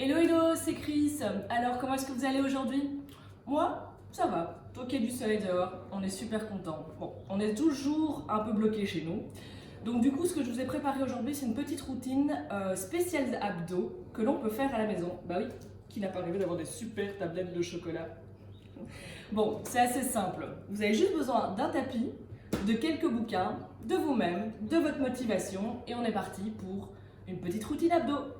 Hello, hello, c'est Chris. Alors, comment est-ce que vous allez aujourd'hui? Moi, ça va. Tant qu'il y a du soleil dehors, on est super content. Bon, on est toujours un peu bloqué chez nous. Donc du coup, ce que je vous ai préparé aujourd'hui, c'est une petite routine spéciale abdos que l'on peut faire à la maison. Bah oui, qui n'a pas rêvé d'avoir des super tablettes de chocolat? Bon, c'est assez simple. Vous avez juste besoin d'un tapis, de quelques bouquins, de vous-même, de votre motivation, et on est parti pour une petite routine abdos.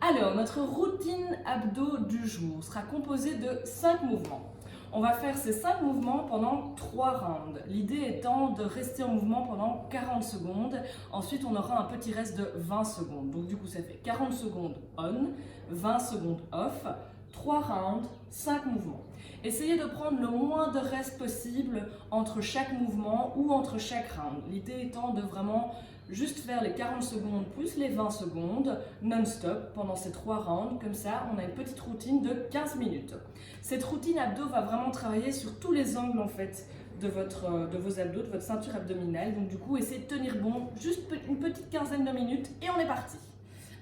Alors, notre routine abdos du jour sera composée de 5 mouvements. On va faire ces 5 mouvements pendant 3 rounds. L'idée étant de rester en mouvement pendant 40 secondes. Ensuite, on aura un petit reste de 20 secondes. Donc du coup, ça fait 40 secondes on, 20 secondes off, 3 rounds, 5 mouvements. Essayez de prendre le moins de reste possible entre chaque mouvement ou entre chaque round. L'idée étant de vraiment juste faire les 40 secondes plus les 20 secondes non-stop pendant ces 3 rounds. Comme ça, on a une petite routine de 15 minutes. Cette routine abdos va vraiment travailler sur tous les angles en fait de vos abdos, de votre ceinture abdominale. Donc du coup, essayez de tenir bon, juste une petite quinzaine de minutes et on est parti.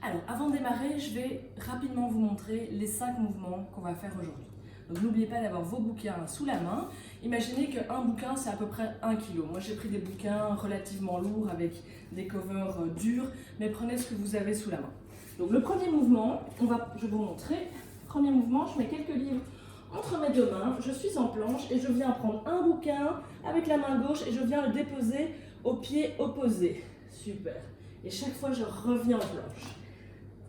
Alors, avant de démarrer, je vais rapidement vous montrer les 5 mouvements qu'on va faire aujourd'hui. Donc n'oubliez pas d'avoir vos bouquins sous la main. Imaginez qu'un bouquin c'est à peu près 1 kg. Moi j'ai pris des bouquins relativement lourds avec des covers durs, mais prenez ce que vous avez sous la main. Donc le premier mouvement, je vais vous montrer. Premier mouvement, je mets quelques livres entre mes deux mains, je suis en planche et je viens prendre un bouquin avec la main gauche et je viens le déposer au pied opposé. Super. Et chaque fois je reviens en planche.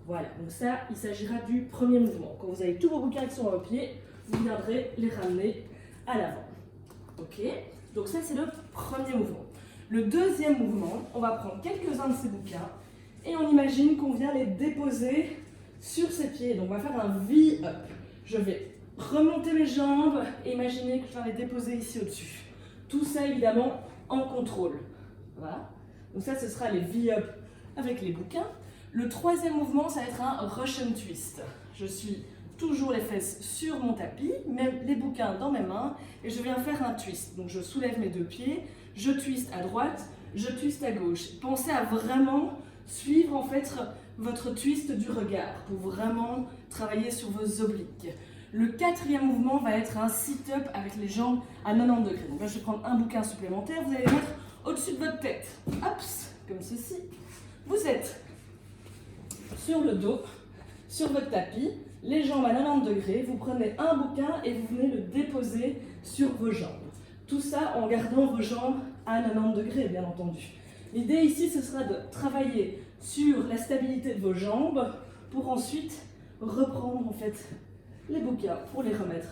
Voilà, donc ça, il s'agira du premier mouvement. Quand vous avez tous vos bouquins qui sont à vos pieds, vous viendrez les ramener à l'avant. Ok? Donc ça, c'est le premier mouvement. Le deuxième mouvement, on va prendre quelques-uns de ces bouquins et on imagine qu'on vient les déposer sur ses pieds. Donc on va faire un V-up. Je vais remonter mes jambes et imaginer que je viens les déposer ici au-dessus. Tout ça, évidemment, en contrôle. Voilà. Donc ça, ce sera les V-up avec les bouquins. Le troisième mouvement, ça va être un Russian twist. Je suis toujours les fesses sur mon tapis, les bouquins dans mes mains, et je viens faire un twist. Donc je soulève mes deux pieds, je twiste à droite, je twiste à gauche. Pensez à vraiment suivre en fait votre twist du regard pour vraiment travailler sur vos obliques. Le quatrième mouvement va être un sit-up avec les jambes à 90 degrés. Donc là, je vais prendre un bouquin supplémentaire, vous allez le mettre au-dessus de votre tête. Hop, comme ceci. Vous êtes sur le dos, sur votre tapis, les jambes à 90 degrés, vous prenez un bouquin et vous venez le déposer sur vos jambes. Tout ça en gardant vos jambes à 90 degrés, bien entendu. L'idée ici, ce sera de travailler sur la stabilité de vos jambes pour ensuite reprendre en fait les bouquins pour les remettre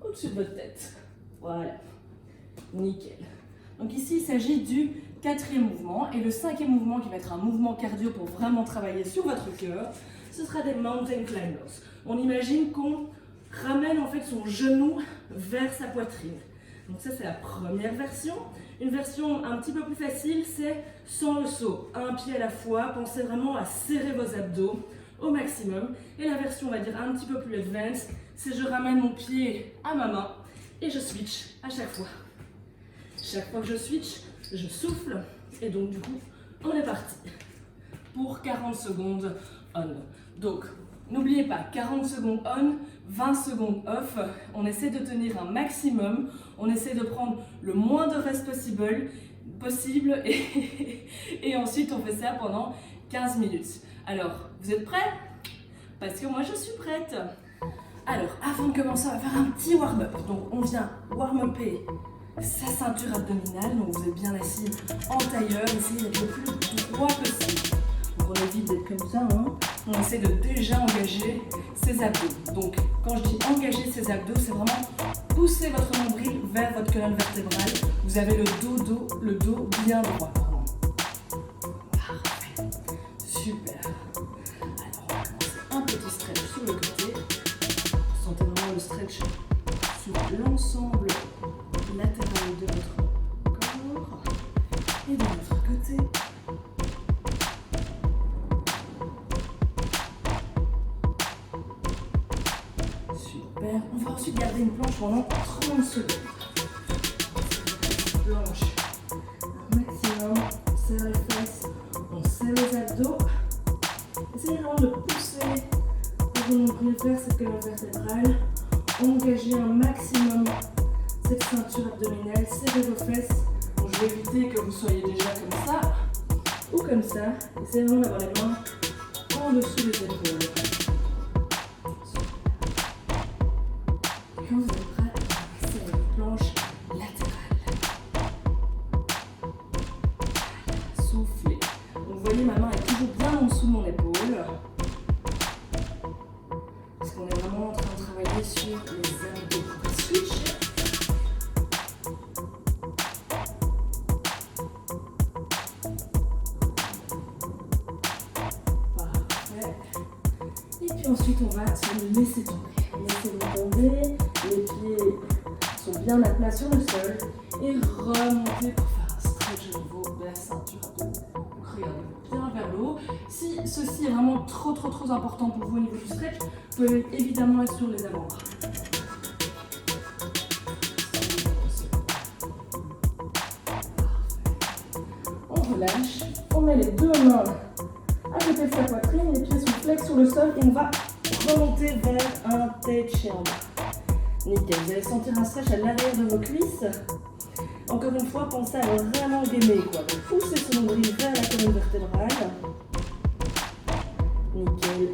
au-dessus de votre tête. Voilà, nickel. Donc ici, il s'agit du quatrième mouvement et le cinquième mouvement qui va être un mouvement cardio pour vraiment travailler sur votre cœur, ce sera des mountain climbers. On imagine qu'on ramène en fait son genou vers sa poitrine. Donc ça c'est la première version. Une version un petit peu plus facile, c'est sans le saut, un pied à la fois. Pensez vraiment à serrer vos abdos au maximum. Et la version on va dire un petit peu plus advanced, c'est je ramène mon pied à ma main et je switch à chaque fois. Chaque fois que je switch, je souffle et donc du coup on est parti pour 40 secondes on. Donc n'oubliez pas, 40 secondes on, 20 secondes off, on essaie de tenir un maximum, on essaie de prendre le moins de reste possible et ensuite on fait ça pendant 15 minutes. Alors, vous êtes prêts? Parce que moi je suis prête. Alors, avant de commencer, on va faire un petit warm-up. Donc on vient warm-upper sa ceinture abdominale, donc vous êtes bien assis en tailleur, essayez d'être le plus droit possible. Donc on évite d'être comme ça, hein. On essaie de déjà engager ses abdos. Donc quand je dis engager ses abdos, c'est vraiment pousser votre nombril vers votre colonne vertébrale. Vous avez le dos bien droit. Parfait. Super. Alors on va commencer un petit stretch sur le côté. Sentez vraiment le stretch sur l'ensemble latéral de votre corps et de l'autre côté. Super. On va ensuite garder une planche pendant 30 secondes. Planche un maximum, on serre les fesses, on serre les abdos. Essayez vraiment de pousser vers cette colonne vertébrale. Engagez un maximum cette ceinture abdominale, serrez vos fesses. Bon, je vais éviter que vous soyez déjà comme ça ou comme ça. Essayez vraiment d'avoir les mains en dessous des épaules. Quand vous êtes prêt, c'est une planche latérale. Soufflez. Donc vous voyez, ma main est toujours bien en dessous de mon épaule. Parce qu'on est vraiment en train de travailler sur les abdos. Switch. Parfait. Et puis ensuite, on va se laisser tomber. Laissez-vous tomber. Les pieds sont bien à plat sur le sol. Et remontez pour faire un stretch au niveau de la ceinture abdominale. Regardez bien vers le haut. Si ceci est vraiment trop important pour vous au niveau du stretch, vous pouvez évidemment être sur les avant-bras. On relâche, on met les deux mains à côté de sa poitrine, les pieds sont flex sur le sol et on va remonter vers un touch en bas. Nickel, vous allez sentir un stretch à l'arrière de vos cuisses. Encore une fois, pensez à vraiment gainer, quoi. Donc, poussez ce nombril vers la colonne vertébrale. Nickel.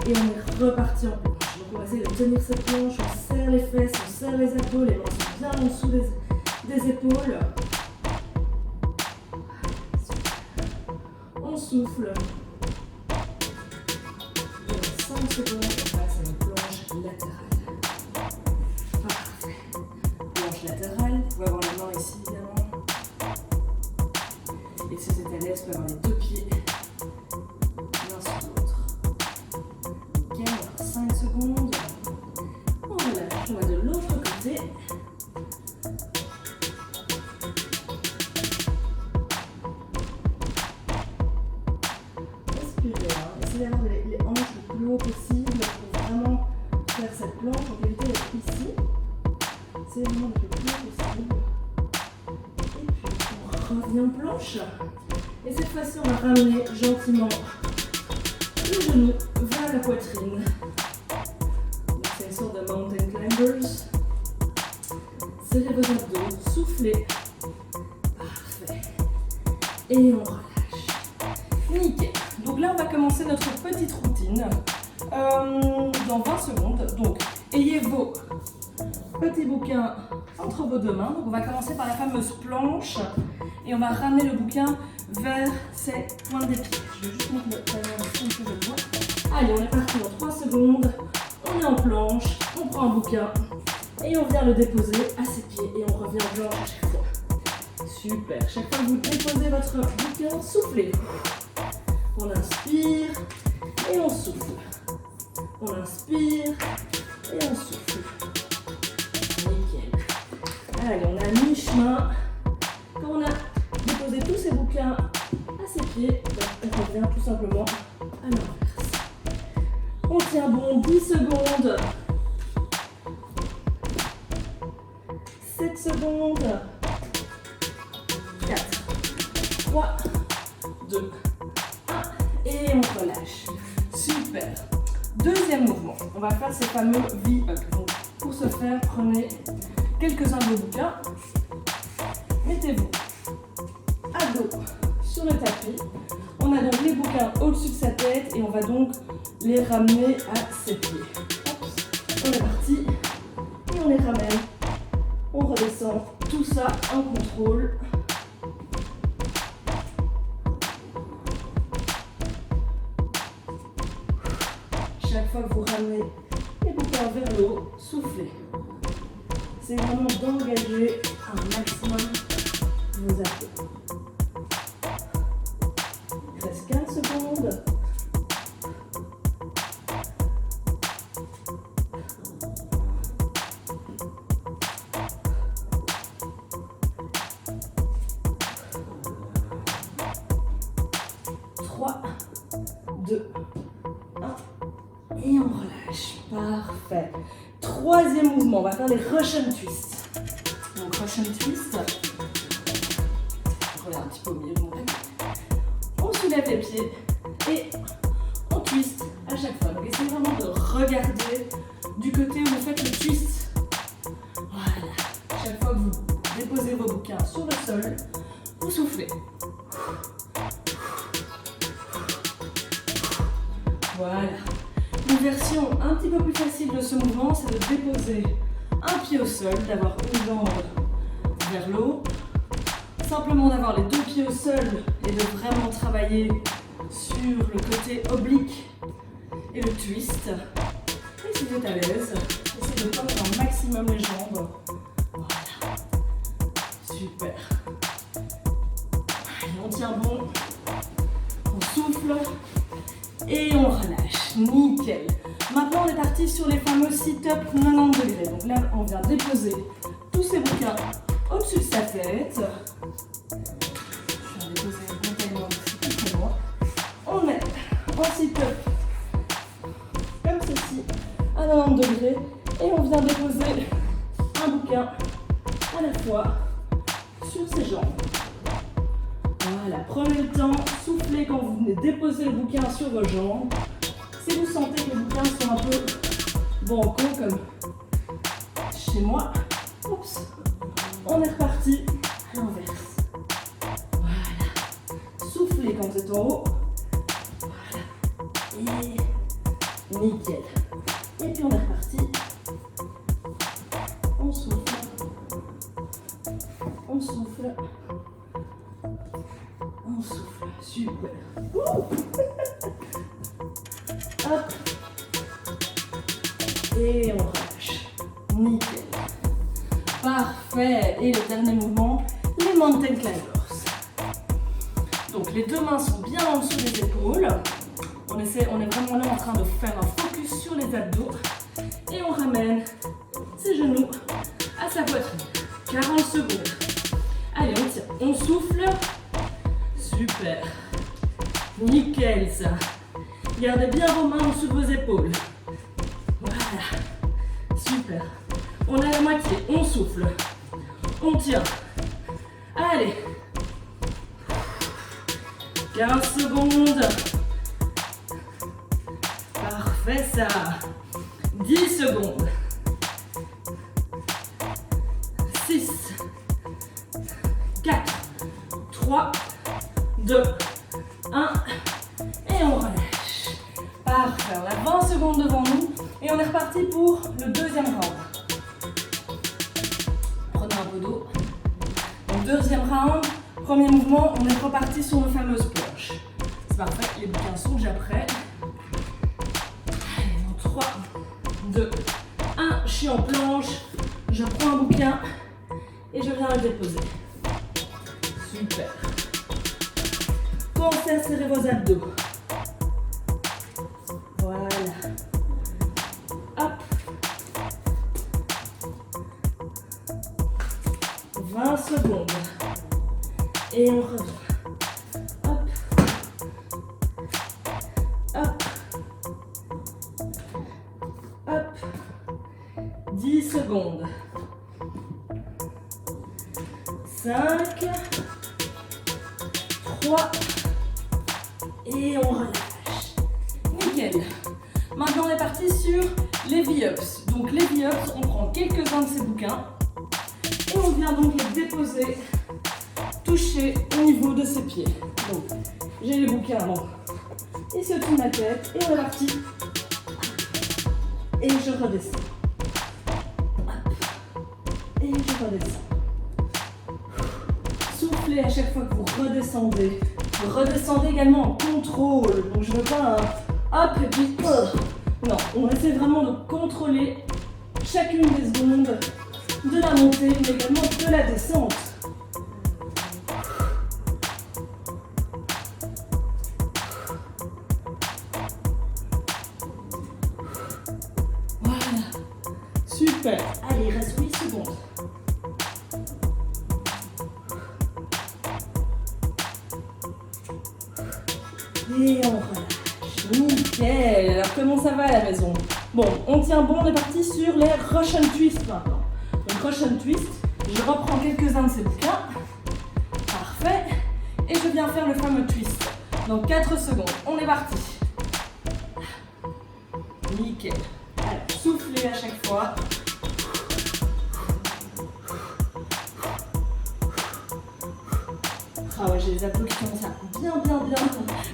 Et on est reparti en planche. Donc on va essayer de tenir cette planche, on serre les fesses, on serre les abdos, les mains sont bien en dessous des épaules. On souffle. Et en 5 secondes, on passe à une planche latérale. Parfait. Planche latérale, vous pouvez avoir la main ici évidemment. Et si vous êtes à l'aise, vous pouvez avoir les deux pieds l'un sur l'autre. Nickel, encore 5 secondes. On relâche, on va de l'autre côté. Respirez, essayez d'avoir les hanches le plus haut possible pour vraiment faire cette planche. Donc évitez d'être ici. C'est vraiment le plus haut possible. Et puis on revient en planche. Et cette fois-ci, on va ramener gentiment le genou vers la poitrine. Donc c'est une sorte de mountain climbers. Serrez vos abdos, soufflez. Parfait. Et on relâche. Nickel. Donc là, on va commencer notre petite routine dans 20 secondes. Donc, ayez vos petits bouquins entre vos deux mains. Donc, on va commencer par la fameuse planche et on va ramener le bouquin vers ses pointes des pieds. Je vais juste mettre le timer ici que je le vois. Allez, on est parti dans 3 secondes. On est en planche, on prend un bouquin et on vient le déposer à ses pieds et on revient en planche à chaque fois. Super. Chaque fois que vous déposez votre bouquin, soufflez. On inspire et on souffle. On inspire et on souffle. Nickel. Allez, on est à mi-chemin. Quand on a déposé tous ces bouquins à ses pieds, on revient tout simplement à l'inverse. On tient bon 10 secondes. 7 secondes. 4, 3, 2, et on relâche. Super. Deuxième mouvement. On va faire ces fameux V-up. Donc, pour ce faire, prenez quelques-uns de vos bouquins. Mettez-vous à dos sur le tapis. On a donc les bouquins au-dessus de sa tête et on va donc les ramener à ses pieds. Hop. On est parti. Et on les ramène. On redescend. Tout ça en contrôle. Chaque fois que vous ramenez les bouquins vers le haut, soufflez. C'est vraiment d'engager un maximum vos abdos. Il reste 15 secondes. Trois, 2, 1. Et on relâche. Parfait. Troisième mouvement, on va faire les Russian twists. Donc Russian twist. Je regarde un petit peu au milieu de mon tapis. On soulève les pieds et on twist à chaque fois. Donc essayez vraiment de regarder du côté où vous faites le twist. Voilà. Chaque fois que vous déposez vos bouquins sur le sol, vous soufflez. Voilà. Une version un petit peu plus facile de ce mouvement, c'est de déposer un pied au sol, d'avoir une jambe vers le haut. Simplement d'avoir les deux pieds au sol et de vraiment travailler sur le côté oblique et le twist. Et si vous êtes à l'aise, essayez de tendre un maximum les jambes. Voilà. Super. Allez, on tient bon. On souffle. Et on relâche. Nickel. Maintenant, on est parti sur les fameux sit-up 90 degrés. Donc là, on vient déposer tous ces bouquins au-dessus de sa tête. Je vais déposer montagne plus très loin. On est en sit-up comme ceci à 90 degrés. Et on vient déposer un bouquin à la fois sur ses jambes. Voilà, prenez le temps, soufflez quand vous venez déposer le bouquin sur vos jambes. Si vous sentez que les bouquins sont un peu bancaux comme chez moi, oups, on est reparti à l'inverse. Voilà, soufflez quand vous êtes en haut. Voilà, et nickel. Et puis on est reparti. On souffle, on souffle. On souffle, super. Hop. Et on relâche. Nickel. Parfait. Et le dernier mouvement, les mountain climbers. Donc les deux mains sont bien en dessous des épaules. On est vraiment là en train de faire un focus sur les abdos. Et on ramène ses genoux à sa poitrine. 40 secondes. Allez, on tient. On souffle. Super. Nickel ça. Gardez bien vos mains en dessous de vos épaules. Voilà. Super. On est à la moitié. On souffle. On tient. Allez. 15 secondes. Parfait ça. 10 secondes. 6. 4. 3. 2, 1, et on relâche. Parfait, on a 20 secondes devant nous et on est reparti pour le deuxième round. Prenez un peu d'eau. Donc deuxième round, premier mouvement, on est reparti sur nos fameuses planches. C'est parfait, les bouquins sont déjà prêts. Allez, dans 3, 2, 1, je suis en planche, je prends un bouquin et je viens le déposer. Super. Pensez à serrer vos abdos. Voilà. Hop. 20 secondes. Et on revient. Hop. Hop. Hop. 10 secondes. 5. 3. Et on relâche. Nickel. Maintenant, on est parti sur les V-ups. Donc, les V-ups, on prend quelques-uns de ces bouquins et on vient donc les déposer, toucher au niveau de ses pieds. Donc, j'ai les bouquins bon, ici au-dessus de ma tête et on est parti. Et je redescends. Et je redescends. Soufflez à chaque fois que vous redescendez. Redescendez également en contrôle. Donc je veux pas un hop et puis non, on essaie vraiment de contrôler chacune des secondes de la montée, mais également de la descente. Voilà. Super. Allez, il reste 8 secondes. Et on relâche. Nickel. Alors comment ça va à la maison? Bon, on tient bon, on est parti sur les Russian Twist maintenant. Donc Russian Twist, je reprends quelques-uns de ces bouquins. Parfait. Et je viens faire le fameux twist. Dans 4 secondes. On est parti. Nickel. Allez, soufflez à chaque fois. Ah ouais, j'ai les abdos qui commencent à bien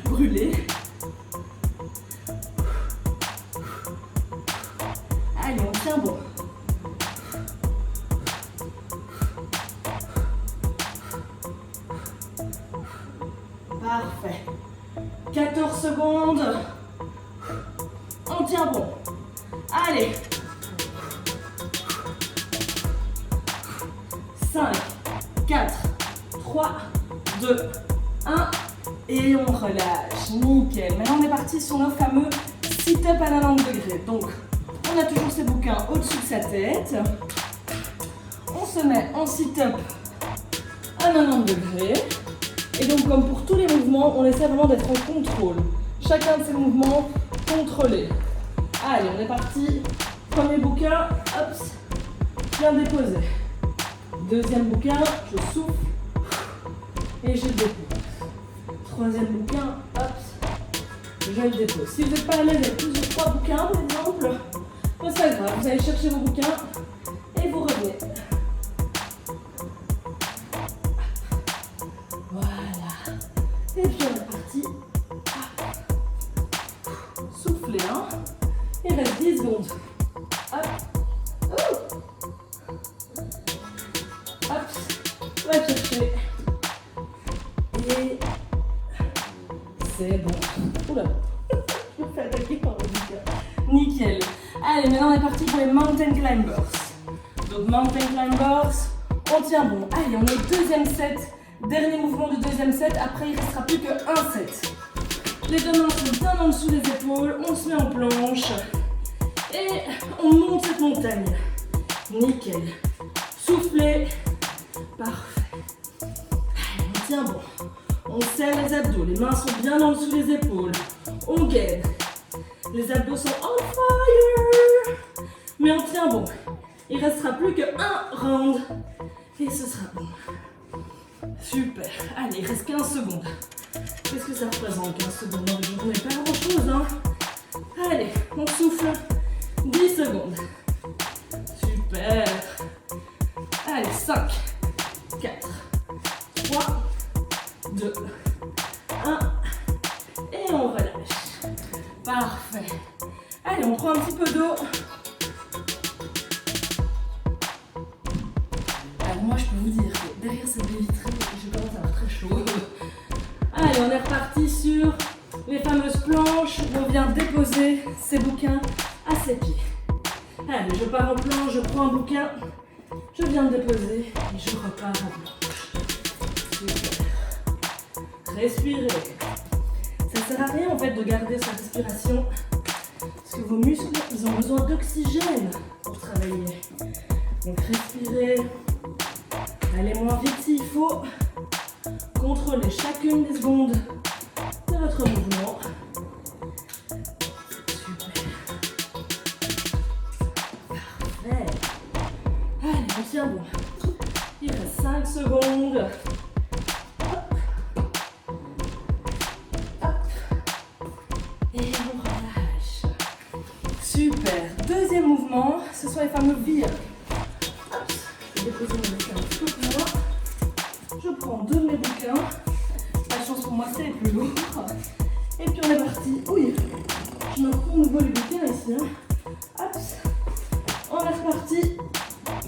brûler. Allez, on tient bon. Parfait. 14 secondes. On tient bon. Allez. 5, 4, 3, 2, 1. Et on relâche. Nickel. Maintenant, on est parti sur nos fameux sit-up à 90 degrés. Donc, on a toujours ses bouquins au-dessus de sa tête. On se met en sit-up à 90 degrés. Et donc, comme pour tous les mouvements, on essaie vraiment d'être en contrôle. Chacun de ces mouvements contrôlés. Allez, on est parti. Premier bouquin, hop, bien déposé. Deuxième bouquin, je souffle et je le dépose. Troisième bouquin, hop, je le dépose. Si vous n'êtes pas à l'aise avec plus de 3 bouquins, par exemple, c'est pas grave, vous allez chercher vos bouquins et vous revenez. Voilà. Et puis on est parti. Soufflez, hein. Il reste 10 secondes. Hop. Hop. On va chercher. Et c'est bon. Oula. Je me fais attaquer par le bouquin. Nickel. Allez, maintenant on est parti pour les mountain climbers. Donc mountain climbers, on tient bon. Allez, on est deuxième set. Dernier mouvement du deuxième set. Après, il ne restera plus qu'un set. Les deux mains sont bien en dessous des épaules. On se met en planche. Et on monte cette montagne. Nickel. Soufflez. Parfait. Allez, on tient bon. On serre les abdos. Les mains sont bien en dessous des épaules. On gaine. Les abdos sont on fire. Mais on tient bon. Il ne restera plus qu'un round. Et ce sera bon. Super. Allez, il reste 15 secondes. Qu'est-ce que ça représente 15 secondes dans une journée? Pas grand chose, hein. Allez, on souffle. 10 secondes. Super. Allez, 5, 4, 3, 2, 1. Et on relâche. Parfait. Allez, on prend un petit peu d'eau. Alors moi, je peux vous dire que derrière cette baie vitrée, je commence à avoir très chaud. Allez, on est reparti sur les fameuses planches où on vient déposer ses bouquins à ses pieds. Allez, je pars en planche, je prends un bouquin, je viens de déposer et je repars en planche. Super. Respirez. Ça sert à rien en fait de garder sa respiration parce que vos muscles, ils ont besoin d'oxygène pour travailler. Donc respirez. Allez moins vite s'il faut. Contrôlez chacune des secondes de votre mouvement. Super. Parfait. Allez, on tient bon. Il reste 5 secondes. Hop. Hop. Et on relâche. Super. Deuxième mouvement, ce sont les fameux V-up. Hop. Je vais déposer mon bouquin un petit peu plus loin. Je prends 2 de mes bouquins. La chance pour moi, c'est les plus lourds. Et puis on est parti. Oui, je me prends nouveau les bouquins ici. Hein. Hop. On est reparti.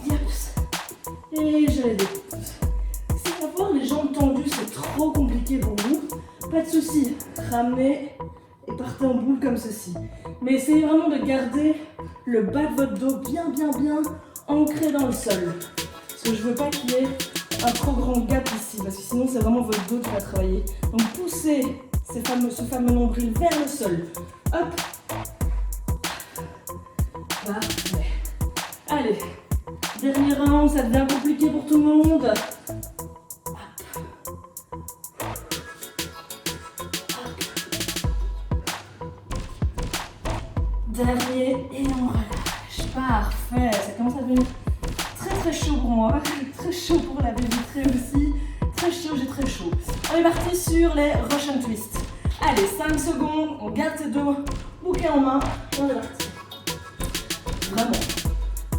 Yaps. Et je les dépose. Si avoir les jambes tendues, c'est trop compliqué pour vous, pas de souci. Ramenez et partez en boule comme ceci. Mais essayez vraiment de garder le bas de votre dos bien ancré dans le sol. Parce que je veux pas qu'il y ait un trop grand gap ici, parce que sinon c'est vraiment votre dos qui va travailler. Donc poussez ce fameux nombril vers le sol. Hop. Parfait. Allez, dernier round, ça devient compliqué pour tout le monde. Hop. Dernier et on relâche. Parfait, ça commence à devenir très chaud pour moi, très chaud pour la baie vitrée aussi, très chaud, j'ai très chaud. On est parti sur les Russian Twist. Allez, 5 secondes, on garde ses dos bouquin en main, on est parti. Vraiment,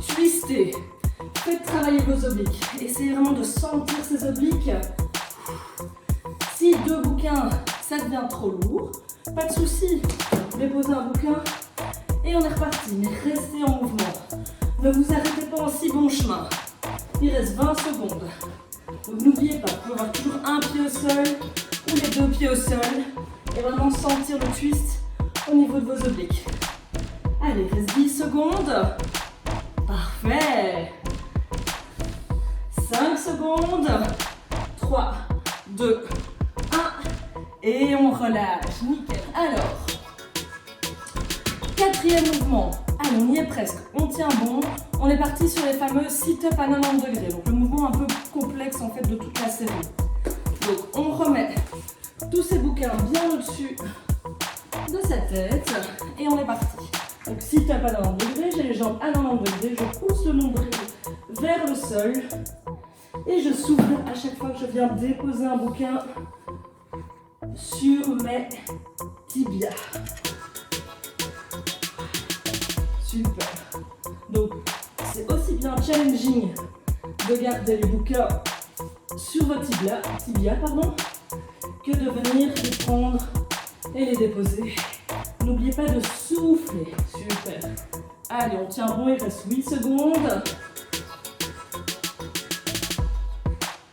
twistez, faites travailler vos obliques. Essayez vraiment de sentir ces obliques. Si 2 bouquins, ça devient trop lourd, pas de souci, déposez un bouquin et on est reparti. Mais restez en mouvement. Ne vous arrêtez pas en si bon chemin. Il reste 20 secondes. Donc n'oubliez pas, vous pouvez avoir toujours un pied au sol ou les 2 pieds au sol et vraiment sentir le twist au niveau de vos obliques. Allez, il reste 10 secondes. Parfait. 5 secondes. 3, 2, 1. Et on relâche. Nickel. Alors, 4e mouvement. Allez, on y est presque. On tient bon. On est parti sur les fameux sit-up à 90 degrés. Donc le mouvement un peu complexe en fait de toute la série. Donc on remet tous ces bouquins bien au-dessus de sa tête. Et on est parti. Donc sit-up à 90 degrés. J'ai les jambes à 90 degrés. Je pousse le nombril vers le sol. Et je souffle à chaque fois que je viens déposer un bouquin sur mes tibias. Super. Donc, c'est aussi bien challenging de garder les bouquins sur votre tibia, que de venir les prendre et les déposer. N'oubliez pas de souffler. Super. Allez, on tient bon, il reste 8 secondes.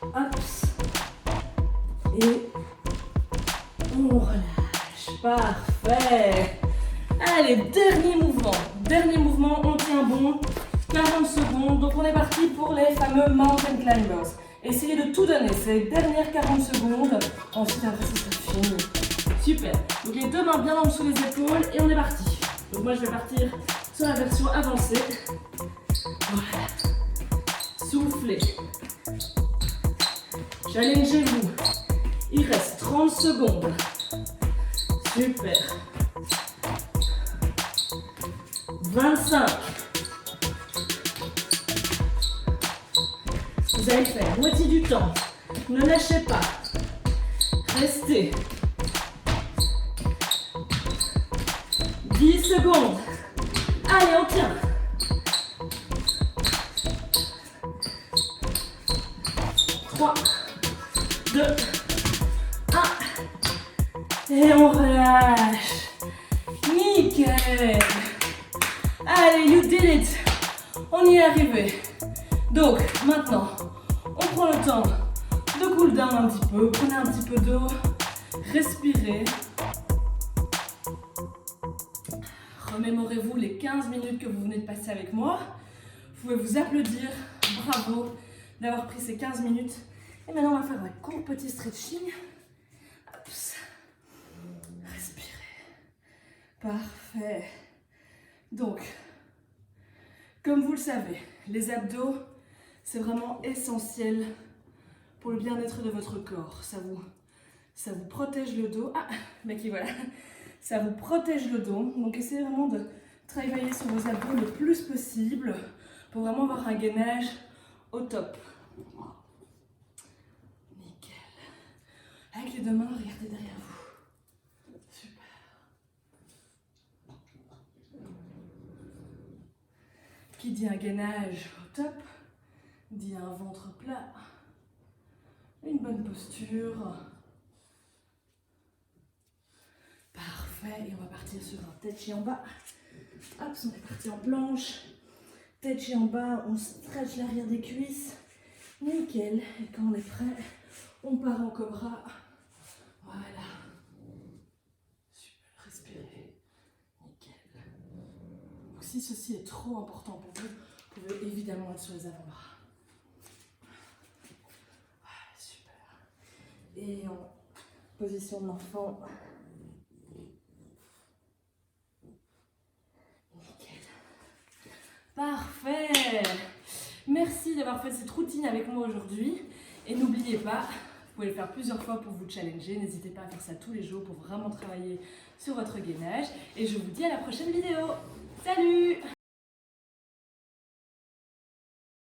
Hop. Et on relâche. Parfait. Allez, dernier mouvement. Dernier mouvement, on tient bon. 40 secondes. Donc on est parti pour les fameux mountain climbers. Essayez de tout donner, ces dernières 40 secondes. Ensuite, après, c'est fini. Super. Donc les 2 mains bien en dessous des épaules et on est parti. Donc moi, je vais partir sur la version avancée. Voilà. Soufflez. Challengez-vous. Il reste 30 secondes. Super. 25. Vous allez faire moitié du temps. Ne lâchez pas. Restez. 10 secondes. Allez, on tient. 3, 2, 1. Et on relâche. Nickel. Allez, you did it. On y est arrivé. Donc, maintenant, on prend le temps de cool down un petit peu. Prenez un petit peu d'eau. Respirez. Remémorez-vous les 15 minutes que vous venez de passer avec moi. Vous pouvez vous applaudir. Bravo d'avoir pris ces 15 minutes. Et maintenant, on va faire un court petit stretching. Hop. Respirez. Parfait. Donc, comme vous le savez, les abdos, c'est vraiment essentiel pour le bien-être de votre corps. Ça vous protège le dos. Ah, mais qui voilà. Ça vous protège le dos. Donc, essayez vraiment de travailler sur vos abdos le plus possible pour vraiment avoir un gainage au top. Nickel. Avec les 2 mains, regardez derrière vous. Super. Qui dit un gainage au top, dit un ventre plat, une bonne posture. Parfait, et on va partir sur un tête en bas. Hop, on est parti en planche. Tête en bas, on stretch l'arrière des cuisses. Nickel, et quand on est prêt, on part en cobra. Voilà. Super, respirez. Nickel. Donc si ceci est trop important pour vous, vous pouvez évidemment être sur les avant-bras. Voilà, super. Et en position de l'enfant. Nickel. Parfait. Merci d'avoir fait cette routine avec moi aujourd'hui. Et n'oubliez pas, vous pouvez le faire plusieurs fois pour vous challenger. N'hésitez pas à faire ça tous les jours pour vraiment travailler sur votre gainage. Et je vous dis à la prochaine vidéo. Salut!